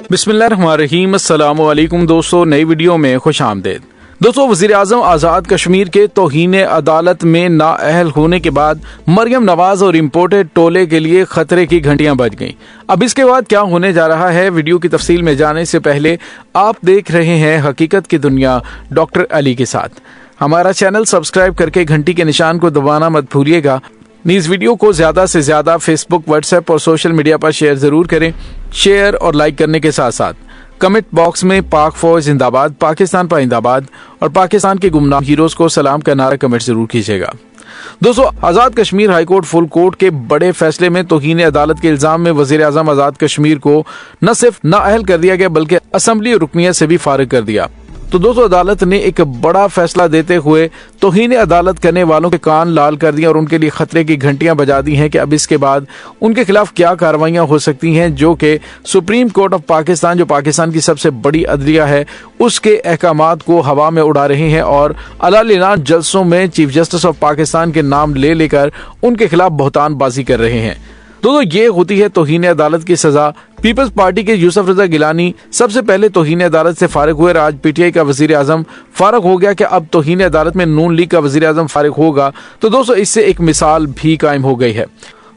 बिस्मिल्लाहिर्रहमानिर्रहीम। अस्सलाम वालेकुम दोस्तों, नई वीडियो में खुश आमदीद। दोस्तों, वज़ीर आज़म आज़ाद कश्मीर के तौहीन अदालत में नाअहल होने के बाद मरियम नवाज और इम्पोर्टेड टोले के लिए खतरे की घंटियां बज गईं। अब इसके बाद क्या होने जा रहा है, वीडियो की तफसील में जाने से पहले आप देख रहे हैं हकीकत की दुनिया डॉक्टर अली के साथ। हमारा चैनल सब्सक्राइब करके घंटी के निशान को दबाना मत भूलिएगा। इस वीडियो को ज्यादा से ज्यादा फेसबुक, व्हाट्सएप और सोशल मीडिया पर शेयर जरूर करें। शेयर और लाइक करने के साथ साथ कमेंट बॉक्स में पाक फौज जिंदाबाद, पाकिस्तान पाइंदाबाद और पाकिस्तान के गुमनाम हीरोज को सलाम का नारा कमेंट जरूर कीजिएगा। दोस्तों, Azad Kashmir high court full court के बड़े फैसले में तौहीन अदालत के इल्जाम में वजीर आजम आजाद कश्मीर को न सिर्फ नाअहल कर दिया गया बल्कि असेंबली रुकनियत से भी फारिग कर दिया। तो दोस्तों, अदालत ने एक बड़ा फैसला देते हुए तौहीन अदालत करने वालों के कान लाल कर दिए और उनके लिए खतरे की घंटियां बजा दी हैं कि अब इसके बाद उनके खिलाफ क्या कार्रवाइयां हो सकती हैं, जो कि सुप्रीम कोर्ट ऑफ पाकिस्तान, जो पाकिस्तान की सबसे बड़ी अदलिया है, उसके अहकामात को हवा में उड़ा रहे हैं और अलालिलान जलसों में चीफ जस्टिस ऑफ पाकिस्तान के नाम ले लेकर उनके खिलाफ बहतानबाजी कर रहे हैं। दोस्तों, ये होती है तौहीन अदालत की सजा। पीपल्स पार्टी के यूसुफ रजा गिलानी सबसे पहले तौहीन अदालत से फारिग हुए। आज पीटीआई का वजीर आजम फारिग हो गया कि अब तौहीन अदालत में नून लीग का वजीर आजम फारिग होगा। तो दोस्तों, इससे एक मिसाल भी कायम हो गई है।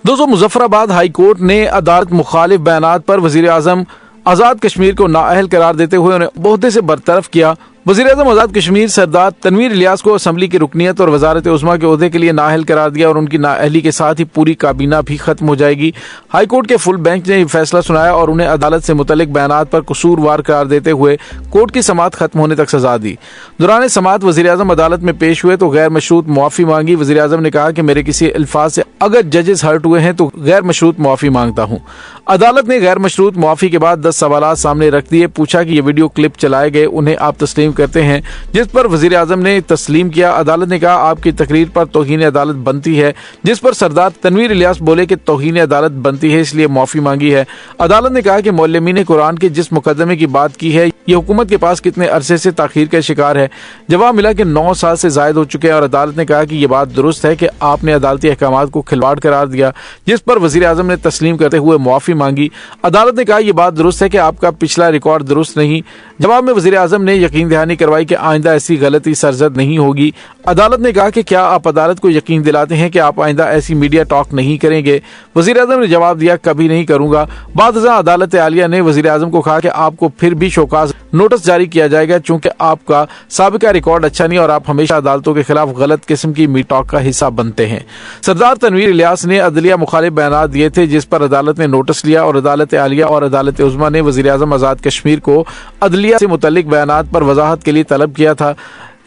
दोस्तों, मुजफ्फराबाद हाई कोर्ट ने अदालत मुखालिफ बयानात पर वजीर आजम आजाद कश्मीर को नाअहल करार देते हुए उन्हें ओहदे से बरतरफ किया। वज़ीर आज़म आज़ाद कश्मीर सरदार तनवीर इलियास को असेंबली की रुकनियत और वजारत उज़्मा के ओहदे के लिए नाअहल करार दिया और उनकी नाअहली के साथ ही पूरी काबीना भी खत्म हो जाएगी। हाई कोर्ट के फुल बेंच ने यह फैसला सुनाया और उन्हें अदालत से मुतल्लिक बयानात पर कसूरवार करार देते हुए कोर्ट की समाअत खत्म होने तक सजा दी। दौरान समाअत वज़ीर आज़म अदालत में पेश हुए तो गैर मशरूत मुआफ़ी मांगी। वज़ीर आज़म ने कहा कि मेरे किसी अल्फाज से अगर जजेस हर्ट हुए हैं तो गैर मशरूत मुआफ़ी मांगता हूँ। अदालत ने गैर मशरूत मुआफ़ी के बाद 10 सवालात सामने रख दिए। पूछा कि ये वीडियो क्लिप चलाए गए, उन्हें आप तस्लीम करते हैं? जिस पर वजीर आजम ने तस्लीम किया। अदालत ने कहा आपकी तकरीर पर तौहीन अदालत बनती है, जिस पर सरदार तनवीर इलियास बोले कि तौहीन अदालत बनती है, इसलिए माफी मांगी है। अदालत ने कहा कि मौलमीन कुरान के जिस मुकदमे की बात की है ये हुकूमत के पास कितने अरसे से ताखीर का शिकार है। जवाब मिला कि 9 साल से जायद हो चुके हैं और अदालत ने कहा कि ये बात दुरुस्त है कि आपने अदालती अहकामात को खिलवाड़ करार दिया, जिस पर वजीर आजम ने तस्लीम करते हुए मुआफी मांगी। अदालत ने कहा यह बात दुरुस्त है कि आपका पिछला रिकॉर्ड दुरुस्त नहीं। जवाब में वजीर आजम ने यकीन दहानी करवाई कि आइंदा ऐसी गलती सरजद नहीं होगी। अदालत ने कहा कि क्या आप अदालत को यकीन दिलाते हैं कि आप आइंदा ऐसी मीडिया टॉक नहीं करेंगे? वजीर आजम ने जवाब दिया कभी नहीं करूंगा। बाद अदालत आलिया ने वजीर आजम को कहा कि आपको फिर भी शोकाज नोटिस जारी किया जाएगा चूंकि आपका साबिका रिकॉर्ड अच्छा नहीं और आप हमेशा अदालतों के खिलाफ गलत किस्म की मीडिया टॉक का हिस्सा बनते हैं। सरदार तनवीर इलियास ने अदलिया मुखालिफ बयान दिए थे, जिस पर अदालत ने नोटिस लिया और अदालत आलिया और अदालत उज़्मा ने वजीर आजम आजाद कश्मीर को अदलिया से मुतल्लिक बयानात पर वजाहत के लिए तलब किया था।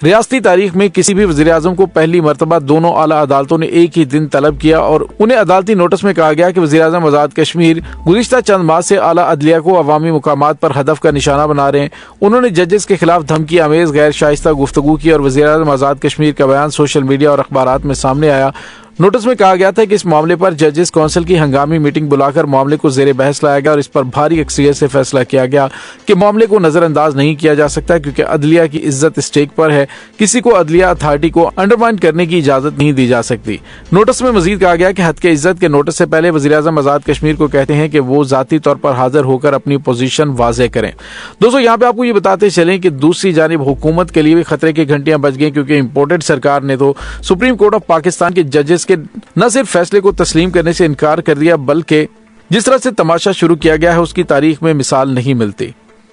रियासती तारीख में किसी भी वज़ीर आज़म को पहली मरतबा दोनों आला अदालतों ने एक ही दिन तलब किया और उन्हें अदालती नोटिस में कहा गया कि वज़ीर आज़म आज़ाद कश्मीर गुज़िश्ता चंद माह से आला अदलिया को अवामी मुकामात पर हदफ का निशाना बना रहे हैं। उन्होंने जजेस के खिलाफ धमकी आमेज गैर शाइस्ता गुफ्तगू की और वज़ीर आज़म आज़ाद कश्मीर का बयान सोशल मीडिया और अखबारात में सामने आया। नोटिस में कहा गया था कि इस मामले पर जजेस काउंसिल की हंगामी मीटिंग बुलाकर मामले को जेर बहस लाया गया और इस पर भारी अक्सरियत से फैसला किया गया कि मामले को नजरअंदाज नहीं किया जा सकता क्योंकि अदलिया की इज्जत स्टेक पर है। किसी को अदलिया अथॉरिटी को अंडरमाइन करने की इजाजत नहीं दी जा सकती। नोटिस में मजीद कहा गया कि हद के इज्जत के नोटिस से पहले वज़ीर आज़म आज़ाद कश्मीर को कहते हैं कि वो जाती तौर पर हाजिर होकर अपनी पोजीशन वाज़ेह करें। दोस्तों, यहाँ पे आपको ये बताते चलें कि दूसरी जानिब हुकूमत के लिए भी खतरे की घंटियां बज गई क्योंकि इम्पोर्टेड सरकार ने तो सुप्रीम कोर्ट ऑफ पाकिस्तान के जजेस के न सिर्फ फैसले को तस्लीम करने से इनकार कर दिया बल्कि जिस तरह से तमाशा शुरू किया गया है उसकी तारीख में मिसाल नहीं मिलती।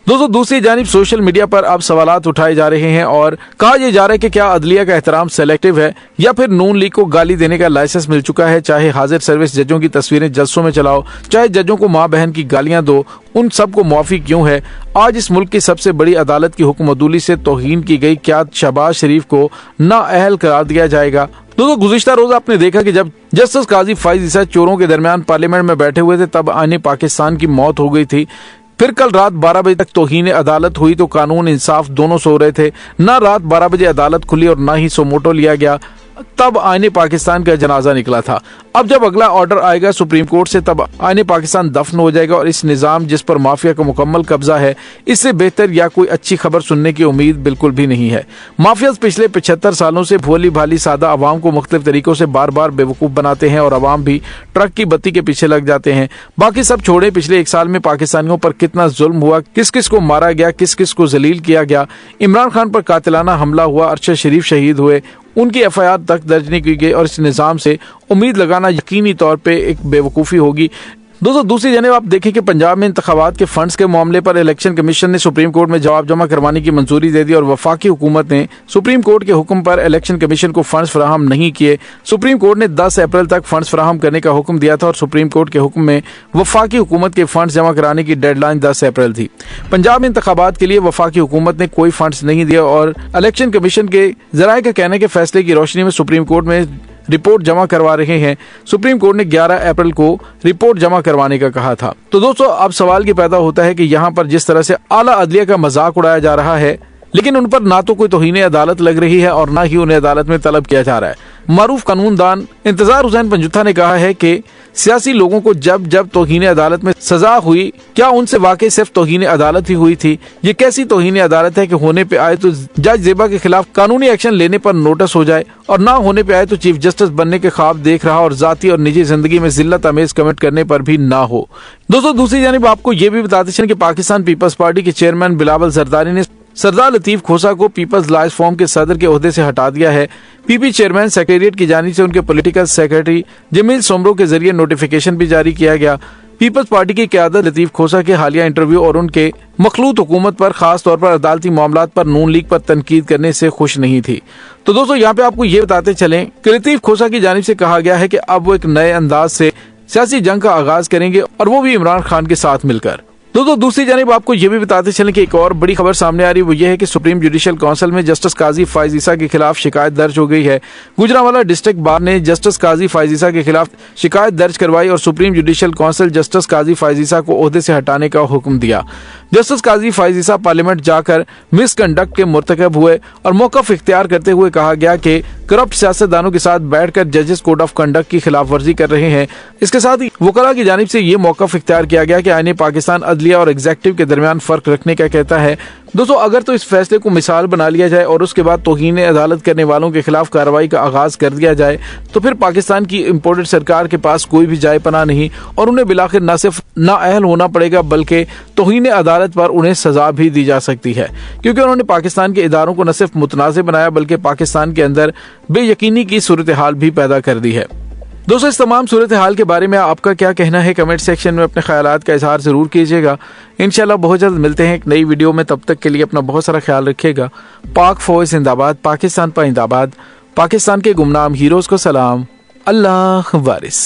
दोस्तों, दूसरी जानिब सोशल मीडिया पर अब सवालात उठाए जा रहे हैं और कहा यह जा रहा है कि क्या अदलिया का एहतराम सेलेक्टिव है या फिर नून लीग को गाली देने का लाइसेंस मिल चुका है। चाहे हाजिर सर्विस जजों की तस्वीरें जलसों में चलाओ, चाहे जजों को माँ बहन की गालियां दो, उन सबको मुआफी क्यों है? आज इस मुल्क की सबसे बड़ी अदालत की हुक्मअदूली से तौहीन की गई, क्या शहबाज शरीफ को नाअहल करार दिया जाएगा? दोस्तों, गुज़िश्ता रोज आपने देखा कि जब जस्टिस काजी फाइज ईसा चोरों के दरमियान पार्लियामेंट में बैठे हुए थे तब आने पाकिस्तान की मौत हो गई थी। फिर कल रात 12 बजे तक तौहीन अदालत हुई तो कानून इंसाफ दोनों सो रहे थे। ना रात 12 बजे अदालत खुली और ना ही सोमोटो लिया गया। तब आईने पाकिस्तान का जनाजा निकला था। अब जब अगला ऑर्डर आएगा सुप्रीम कोर्ट से, तब आईने पाकिस्तान दफन हो जाएगा और इस निजाम जिस पर माफिया का मुकम्मल कब्जा है, इससे बेहतर या कोई अच्छी खबर सुनने की उम्मीद बिल्कुल भी नहीं है। माफिया पिछले 75 सालों से भोली भाली सादा आवाम को मुख्तलिफ तरीकों से बार बार बेवकूफ बनाते हैं और आवाम भी ट्रक की बत्ती के पीछे लग जाते हैं। बाकी सब छोड़े, पिछले 1 साल में पाकिस्तानियों पर कितना जुल्म हुआ, किस किस को मारा गया, किस किस को जलील किया गया। इमरान खान पर कातिलाना हमला हुआ, अरशद शरीफ शहीद हुए, उनकी FIR तक दर्ज नहीं की गई और इस निजाम से उम्मीद लगाना यकीनी तौर पे एक बेवकूफ़ी होगी। दोस्तों दूसरी जानिब आप देखें कि पंजाब में इंतखाबात के फंड्स के मामले पर इलेक्शन कमीशन ने सुप्रीम कोर्ट में जवाब जमा करवाने की मंजूरी दे दी और वफाकी हुकूमत ने सुप्रीम कोर्ट के हुक्म पर इलेक्शन कमीशन को फंड्स फराहम नहीं किए। सुप्रीम कोर्ट ने 10 अप्रैल तक फंड्स फराहम करने का हुक्म दिया था और सुप्रीम कोर्ट के हुक्म में वफाकी हुकूमत के फंड्स जमा कराने की डेडलाइन 10 अप्रैल थी। पंजाब में इंतखाबात के लिए वफाकी हुकूमत ने कोई फंड्स नहीं दिया और इलेक्शन कमीशन के जराये का कहने के फैसले की रोशनी में सुप्रीम कोर्ट में रिपोर्ट जमा करवा रहे हैं। सुप्रीम कोर्ट ने 11 अप्रैल को रिपोर्ट जमा करवाने का कहा था। तो दोस्तों अब सवाल ये पैदा होता है कि यहाँ पर जिस तरह से आला अदलिया का मजाक उड़ाया जा रहा है, लेकिन उन पर ना तो कोई तौहीन अदालत लग रही है और ना ही उन्हें अदालत में तलब किया जा रहा है। मारूफ कानूनदान इंतजार हुसैन पंजुत्था ने कहा है कि सियासी लोगों को जब जब तौहीन अदालत में सजा हुई, क्या उनसे वाकई सिर्फ तौहीन अदालत ही हुई थी? ये कैसी तौहीन अदालत है कि होने पे आए तो जज ज़ेबा के खिलाफ कानूनी एक्शन लेने पर नोटिस हो जाए और ना होने पे आए तो चीफ जस्टिस बनने के ख्वाब देख रहा और जाती और निजी जिंदगी में जिल्लत अमेज कमिट करने पर भी ना हो। दोस्तों दूसरी जानिब आपको ये भी बताते चलें कि पाकिस्तान पीपल्स पार्टी के चेयरमैन बिलावल जरदारी ने सरदार लतीफ खोसा को पीपल्स लाइफ फोरम के सदर के ओहदे से हटा दिया है। पीपी चेयरमैन सेक्रेटरिएट की जानिब से उनके पॉलिटिकल सेक्रेटरी जमील सोमरो के जरिए नोटिफिकेशन भी जारी किया गया। पीपल्स पार्टी की क़यादत लतीफ खोसा के हालिया इंटरव्यू और उनके मखलूत हुकूमत पर, खास तौर पर अदालती मामलात पर नून लीग पर तनकीद करने से खुश नहीं थी। तो दोस्तों यहाँ पे आपको ये बताते चलें कि लतीफ खोसा की जानिब से कहा गया है कि अब वो एक नए अंदाज से सियासी जंग का आगाज करेंगे और वो भी इमरान खान के साथ मिलकर। दोस्तों दूसरी जानिब आपको ये भी बताते चलें कि एक और बड़ी खबर सामने आ रही है, वो ये है कि सुप्रीम जुडिशल काउंसिल में जस्टिस काजी फाइज ईसा के खिलाफ शिकायत दर्ज हो गई है। गुजरांवाला डिस्ट्रिक्ट बार ने जस्टिस काजी फाइज ईसा के खिलाफ शिकायत दर्ज करवाई और सुप्रीम जुडिशल काउंसिल जस्टिस काजी फाइज ईसा को ओहदे से हटाने का हुक्म दिया। जस्टिस काजी फाइज ईसा पार्लियामेंट जाकर मिसकंडक्ट के मुर्तकब हुए और मौक़िफ़ इख्तियार करते हुए कहा गया कि करप्ट सियासतदानों के साथ बैठकर जजेस कोड ऑफ कंडक्ट की खिलाफ वर्जी कर रहे हैं। इसके साथ ही वकला की जानिब से ये मौक़िफ़ इख्तियार किया गया कि आईने पाकिस्तान अदलिया और एग्जेक्टिव के दरमियान फर्क रखने का कहता है। दोस्तों अगर तो इस फैसले को मिसाल बना लिया जाए और उसके बाद तौहीन अदालत करने वालों के खिलाफ कार्रवाई का आगाज कर दिया जाए तो फिर पाकिस्तान की इम्पोर्टेड सरकार के पास कोई भी जाए पना नहीं और उन्हें बिलाखिर न सिर्फ नाअहल होना पड़ेगा बल्कि तौहीन अदालत पर उन्हें सजा भी दी जा सकती है, क्योंकि उन्होंने पाकिस्तान के इदारों को न सिर्फ मुतनाज़िर बनाया बल्कि पाकिस्तान के अंदर बेयकीनी की सूरत हाल भी पैदा कर दी है। दोस्तों इस तमाम सूरत हाल के बारे में आपका क्या कहना है, कमेंट सेक्शन में अपने ख्यालात का इजहार जरूर कीजिएगा। इंशाल्लाह बहुत जल्द मिलते हैं एक नई वीडियो में, तब तक के लिए अपना बहुत सारा ख्याल रखिएगा। पाक फौज जिंदाबाद, पाकिस्तान पाइंदाबाद, पाकिस्तान के गुमनाम हीरोज को सलाम, अल्लाह वारिस।